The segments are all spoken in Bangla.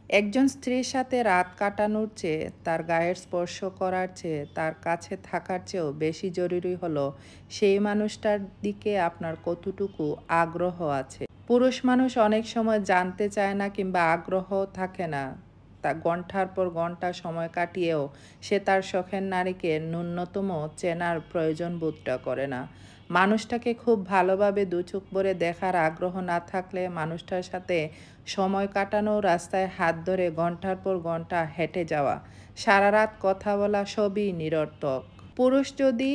একজন স্ত্রীর সাথে রাত কাটানোর চেয়ে, তার গায়ের স্পর্শ করার চেয়ে, তার কাছে থাকার চেয়েও বেশি জরুরি হলো সেই মানুষটার দিকে আপনার কতটুকু আগ্রহ আছে। পুরুষ মানুষ অনেক সময় জানতে চায় না কিংবা আগ্রহ থাকে না। তা ঘন্টার পর ঘন্টা সময় কাটিয়েও সে তার শখের নারীকে ন্যূনতম চেনার প্রয়োজন বোধটা করে না। মানুষটাকে খুব ভালোভাবে দু চোখ ভরে দেখার আগ্রহ না থাকলে মানুষটার সাথে সময় কাটানো, রাস্তায় হাত ধরে ঘন্টার পর ঘন্টা হেঁটে যাওয়া, সারা রাত কথা বলা সবই নিরর্থক। পুরুষ যদি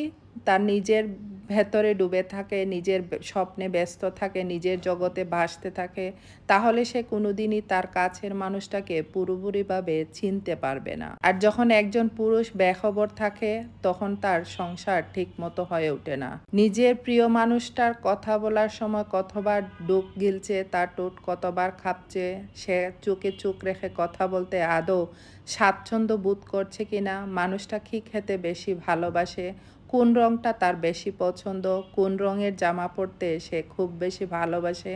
তার নিজের ভেতরে ডুবে থাকে, নিজের স্বপ্নে ব্যস্ত থাকে, নিজের জগতে ভাসতে থাকে, তাহলে সে কোনোদিনই তার কাছের মানুষটাকে পুরোপুরিভাবে চিনতে পারবে না। আর যখন একজন পুরুষ বেখবর থাকে, তখন তার সংসার ঠিক মতো হয়ে ওঠে না। নিজের প্রিয় মানুষটার কথা বলার সময় কতবার ডুক গিলছে, তার ঠোঁট কতবার কাঁপছে, সে চোখে চোখ রেখে কথা বলতে আদৌ স্বাচ্ছন্দ্য বোধ করছে কিনা, মানুষটা কি খেতে বেশি ভালোবাসে, কোন রংটা তার বেশি পছন্দ, কোন রঙের জামা পরতে সে খুব বেশি ভালোবাসে,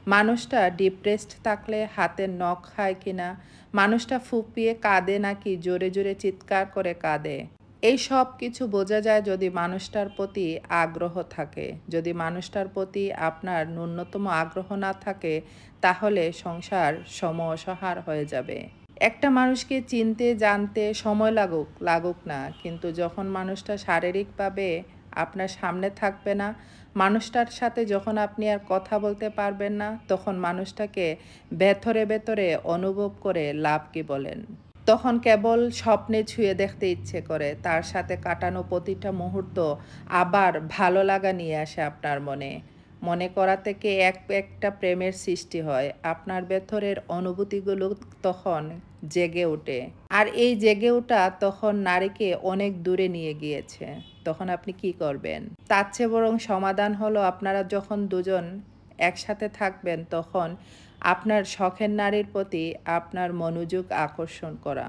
মানুষটা ডিপ্রেসড থাকলে হাতের নখ খায় কিনা, মানুষটা ফুঁপিয়ে কাঁদে নাকি জোরে জোরে চিৎকার করে কাঁদে। এই সব কিছু বোঝা যায় যদি মানুষটার প্রতি আগ্রহ থাকে। যদি মানুষটার প্রতি আপনার ন্যূনতম আগ্রহ না থাকে, তাহলে সংসার সমঅসহার হয়ে যাবে। একটা মানুষকে চিনতে জানতে সময় লাগুক লাগুক না, কিন্তু যখন মানুষটা শারীরিকভাবে আপনার সামনে থাকবে না, মানুষটার সাথে যখন আপনি আর কথা বলতে পারবেন না, তখন মানুষটাকে ভেতরে ভেতরে অনুভব করে লাভ কি বলেন? তখন কেবল স্বপ্নে ছুঁয়ে দেখতে ইচ্ছে করে, তার সাথে কাটানো প্রতিটা মুহূর্ত আবার ভালো লাগা নিয়ে আসে আপনার মনে। মনে করা থেকে একটা প্রেমের সৃষ্টি হয়। আপনার ভেতরের অনুভূতিগুলো তখন জেগে ওঠে। আর এই জেগে ওঠা তখন নারীকে অনেক দূরে নিয়ে গিয়েছে। তখন আপনি কি করবেন? তার চেয়ে বরং সমাধান হলো, আপনারা যখন দুজন একসাথে থাকবেন, তখন আপনার শখের নারীর প্রতি আপনার মনোযোগ আকর্ষণ করা।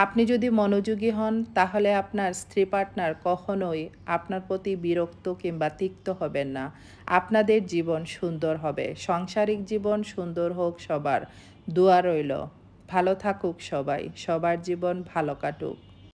আপনি যদি মনোযোগী হন, তাহলে আপনার স্ত্রী পার্টনার কখনোই আপনার প্রতি বিরক্ত কিংবা তিক্ত হবেন না। আপনাদের জীবন সুন্দর হবে। সাংসারিক জীবন সুন্দর হোক সবার। দোয়া রইল। ভালো থাকুক সবাই। সবার জীবন ভালো কাটুক।